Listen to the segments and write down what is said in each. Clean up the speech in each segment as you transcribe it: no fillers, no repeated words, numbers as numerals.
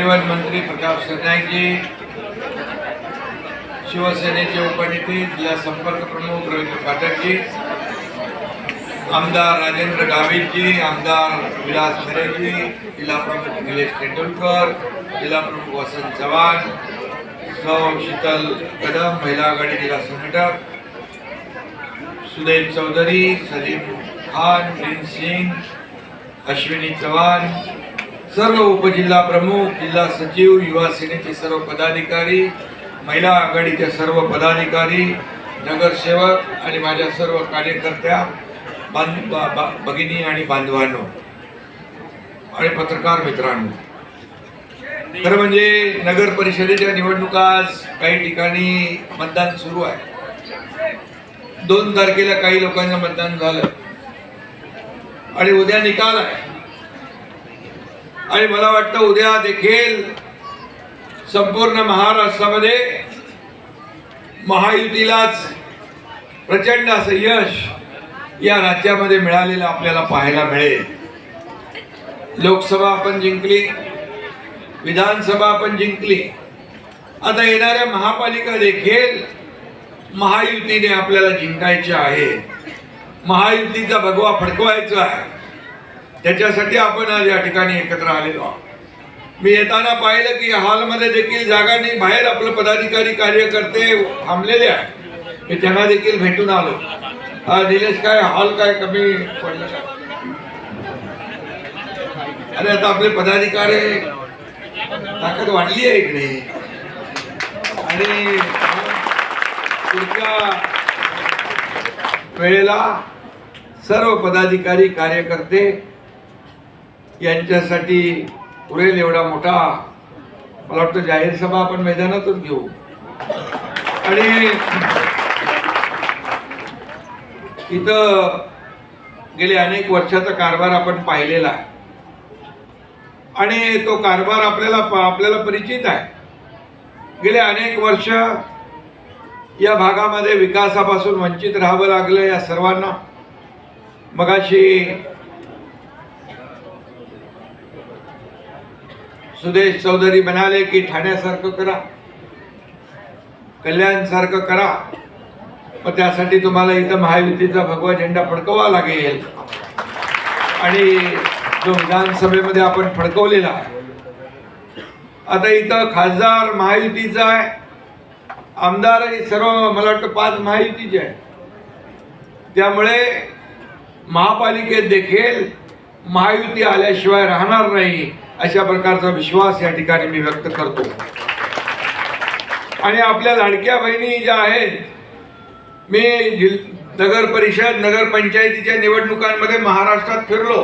परिवहन मंत्री प्रताप सरनाईकजी, शिवसेनेचे उपनेते जिल्हा संपर्क प्रमुख रवींद्र फाटकजी, आमदार राजेंद्र गावितजी, आमदार विलास खरेजी, जिल्हा प्रमुख निलेश तेंडुलकर, जिल्हा प्रमुख वसंत चव्हाण, सौ शीतल कदम, महिला आघाडी जिल्हा संघटक, सुदेव चौधरी, सलीम खान, प्रिंस सिंग, अश्विनी चव्हाण, सर्व उपजिल्हा प्रमुख, जिल्हा सचिव, युवा सेनेचे सर्व पदाधिकारी, महिला आघाडीचे सर्व पदाधिकारी, नगरसेवक आणि माझ्या सर्व कार्यकर्त्या, भगिनी आणि बांधवांनो आणि पत्रकार मित्रांनो, खरं म्हणजे नगर परिषदेच्या निवडणुका आज काही ठिकाणी मतदान सुरू आहे. 2 तारखेला काही लोकांचं मतदान झालं आणि उद्या निकाल आहे. आणि मला वाटतं उद्या देखील संपूर्ण महाराष्ट्रामध्ये महायुतीलाच प्रचंड असं यश या राज्यामध्ये मिळालेलं आपल्याला पाहायला मिळेल. लोकसभा आपण जिंकली, विधानसभा आपण जिंकली, आता येणाऱ्या महापालिका देखील महायुतीने आपल्याला जिंकायच्या आहे. महायुतीचा भगवा फडकवायचा आहे. त्याच्यासाठी आपण आज या ठिकाणी एकत्र आलेलो आहोत. मी येताना पाहिलं की हॉलमध्ये देखील जागा नाही, बाहेर आपले पदाधिकारी कार्यकर्ते थांबलेले आहेत. मी त्यांना देखील भेटून आलो. निलेश, काय हॉल काय कमी पडलं का? अरे आता आपले पदाधिकारी ताकद वाढली आहे इकडे आणि पुढच्या वेळेला सर्व पदाधिकारी कार्यकर्ते यांच्यासाठी पुरेल एवढा मोठा, मला वाटतं जाहीर सभा आपण मैदानातच घेऊ. आणि इथं गेले अनेक वर्षाचा कारभार आपण पाहिलेला आहे आणि तो कारभार आपल्याला परिचित आहे. गेले अनेक वर्ष या भागामध्ये विकासापासून वंचित राहावं लागलं या सर्वांना. मगाशी सुदेश चौधरी म्हणाले की ठाण्यासारखं करा, कल्याणसारखं करा, मग त्यासाठी तुम्हाला इथं महायुतीचा भगवा झेंडा फडकवावा लागेल. आणि जो विधानसभेमध्ये आपण फडकवलेला आहे, आता इथं खासदार महायुतीचा आहे, आमदारही सर्व मला वाटतं 5 महायुतीचे आहे. त्यामुळे महापालिकेत देखील महायुती आल्याशिवाय राहणार नाही अशा प्रकारचा विश्वास या ठिकाणी मी व्यक्त करतो. आणि आपल्या लाडक्या बहिणी ज्या आहेत, मी नगर परिषद नगरपंचायतीच्या निवडणुकांमध्ये महाराष्ट्रात फिरलो,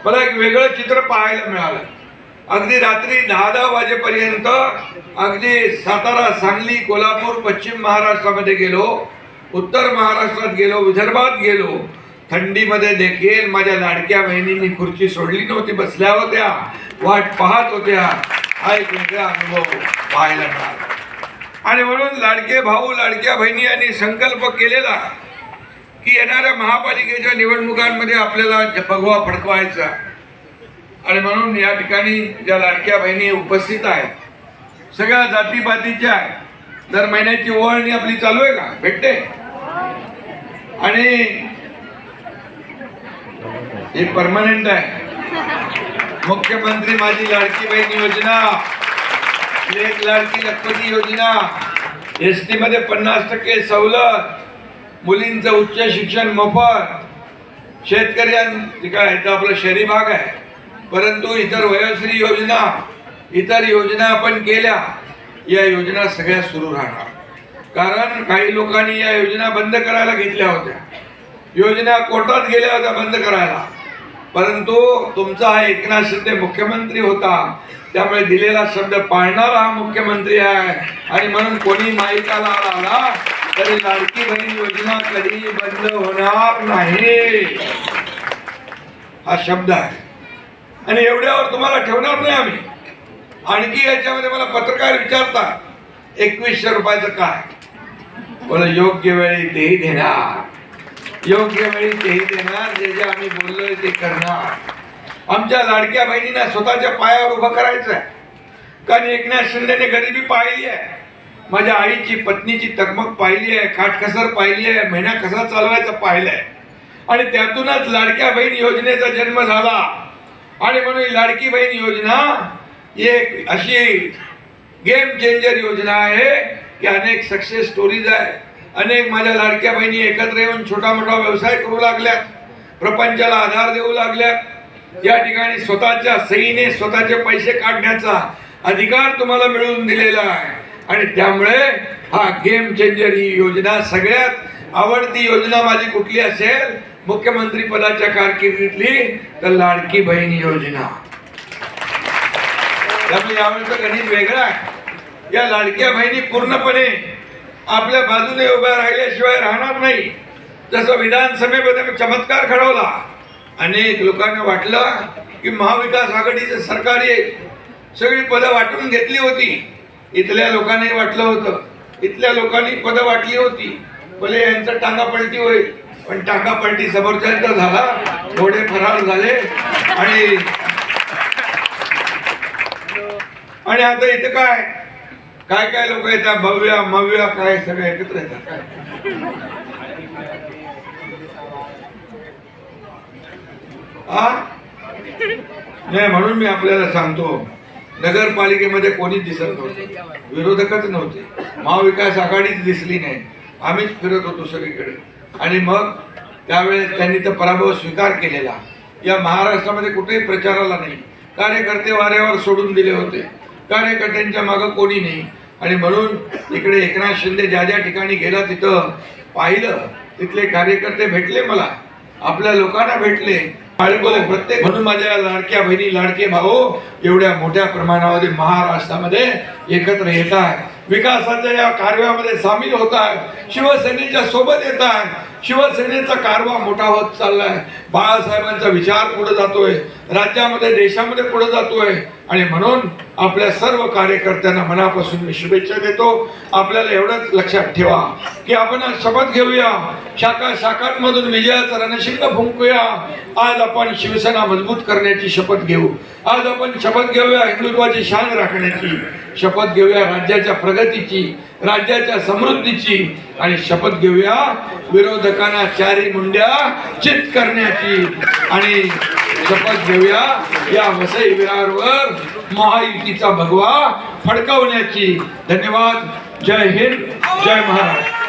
मला एक वेगळं चित्र पाहायला मिळालं. अगदी रात्री 10-10 वाजेपर्यंत अगदी सातारा, सांगली, कोल्हापूर, पश्चिम महाराष्ट्रामध्ये गेलो, उत्तर महाराष्ट्रात गेलो, विदर्भात गेलो. थंडीमध्ये देखील माझ्या लाडक्या बहिणींनी खुर्ची सोडली नव्हती, बसल्या होत्या, वाट पाहत होत्या. हा एक वेगळा अनुभव पाहायला मिळाला. आणि म्हणून लाडके भाऊ लाडक्या बहिणी यांनी संकल्प केलेला की येणाऱ्या महापालिकेच्या निवडणुकांमध्ये आपल्याला भगवा फडकवायचा. आणि म्हणून या ठिकाणी ज्या लाडक्या बहिणी उपस्थित आहेत, सगळ्या जातीपातीच्या आहेत. दर महिन्याची ओवाळणी आपली चालू आहे का? भेटते. आणि हे परमनंट आहे. मुख्यमंत्री माझी लाडकी बहीण योजना, लेक लाडकी लखपती योजना, एसटी मध्ये 50% सवलत, मुलींचं उच्च शिक्षण मोफत, शेतकऱ्यांचे काय तर आपला शहरी भाग आहे, परंतु इतर वयोश्री योजना, इतर योजना आपण केल्या. या योजना सगळ्या सुरू राहणार. कारण काही लोकांनी या योजना बंद करायला घेतल्या होत्या, योजना कोर्टात गेल्या होत्या बंद करायला, परंतु तुमचा हा एकनाथ शिंदे मुख्यमंत्री होता, त्यामुळे दिलेला शब्द पाळणारा हा मुख्यमंत्री आहे. आणि म्हणून कोणी माहितीला आला तरी लाडकी बहीण योजना कधी बंद होणार नाही हा शब्द आहे. आणि एवढ्यावर तुम्हाला ठेवणार नाही आम्ही. आणखी याच्यामध्ये मला पत्रकार विचारतात 2100 रुपयाचं काय, बोला योग्य वेळी तेही देणार, योग्य वेळी तेही देणार, जे जे आम्ही बोललोय ते करणार. आमच्या लाडक्या बहिणींना स्वतःच्या पायावर उभं करायचं आहे. कारण एकनाथ शिंदेने गरिबी पाहिली आहे, माझ्या आईची पत्नीची तगमग पाहिली आहे, काटकसर पाहिली आहे, महिना कसा चालवायचा पाहिलंय आणि त्यातूनच लाडक्या बहीण योजनेचा जन्म झाला. आणि म्हणून ही लाडकी बहीण योजना एक अशी गेम चेंजर योजना आहे की अनेक सक्सेस स्टोरीज आहे. अनेक माझ्या लाडक्या बहिणी एकत्र येऊन छोटा मोठा व्यवसाय करू लागल्यात, प्रपंचाला आधार देऊ लागल्यात. या ठिकाणी स्वतःच्या सहीने स्वतःचे पैसे काढण्याचा अधिकार तुम्हाला मिळवून दिलेला आहे. आणि त्यामुळे हा गेम चेंजर ही योजना सगळ्यात आवडती योजना माझी कुठली असेल मुख्यमंत्री पदाच्या कारकिर्दीतली तर लाडकी बहीण योजना. त्यामुळे यावेळेचं गणित वेगळं आहे. या लाडक्या बहिणी पूर्णपणे आपल्या बाजूने उभ्या राहिल्याशिवाय राहणार नाही. जसं विधानसभेमध्ये चमत्कार घडवला, अनेक लोकांना वाटलं की महाविकास आघाडीचं सरकार येईल, सगळी पदं वाटून घेतली होती. इथल्या लोकांनाही वाटलं होतं, इथल्या लोकांनी पदं वाटली होती, भले यांचं टांगा पलटी होईल, पण टांगा पलटी समोरच्यांचा झाला, घोडे फरार झाले. आणि आता इथं काय काय काय लोक येतात, भव्य मव्य काय सगळे एकत्र येतात काय. नाही, म्हणून मी आपल्याला सांगतो, नगरपालिकेमध्ये कोणीच दिसत नव्हते, विरोधकच नव्हते, महाविकास आघाडीच दिसली नाही, आम्हीच फिरत होतो सगळीकडे. आणि मग त्यावेळेस त्यांनी तर पराभव स्वीकार केलेला. या महाराष्ट्रामध्ये कुठेही प्रचाराला नाही, कार्यकर्ते वाऱ्यावर सोडून दिले होते, कार्यकर्त्यांच्या मागं कोणी नाही. आणि म्हणून इकडे एकनाथ शिंदे ज्या ज्या ठिकाणी गेला तिथं पाहिलं, तिथले कार्यकर्ते भेटले मला, आपल्या लोकांना भेटले, प्रत्येक. म्हणून माझ्या लाडक्या बहिणी लाडके भाऊ एवढ्या मोठ्या प्रमाणामध्ये महाराष्ट्रामध्ये एकत्र येत आहेत, विकासाच्या या कारव्यामध्ये सामील होत आहेत, शिवसेनेच्या सोबत येत आहेत. शिवसेनेचा कारवा मोठा होत चाललाय, बाळासाहेबांचा विचार पुढे जातोय, राज्यामध्ये देशामध्ये पुढे जातोय. आणि म्हणून आपल्या सर्व कार्यकर्त्यांना मनापासून मी शुभेच्छा देतो. आपल्याला एवढंच लक्षात ठेवा की आपण आज शपथ घेऊया, शाखा शाखांमधून विजयाचा रणशिंग फुंकूया. आज आपण शिवसेना मजबूत करण्याची शपथ घेऊ, आज आपण शपथ घेऊया हिंदुत्वाची शान राखण्याची, शपथ घेऊया राज्याच्या प्रगतीची, राज्याच्या समृद्धीची, आणि शपथ घेऊया विरोधकांना चारी मुंड्या चित करण्याची, आणि शपथ घेऊया या वसई विरारवर महायुतीचा भगवा फडकवण्याची. धन्यवाद. जय हिंद, जय महाराष्ट्र.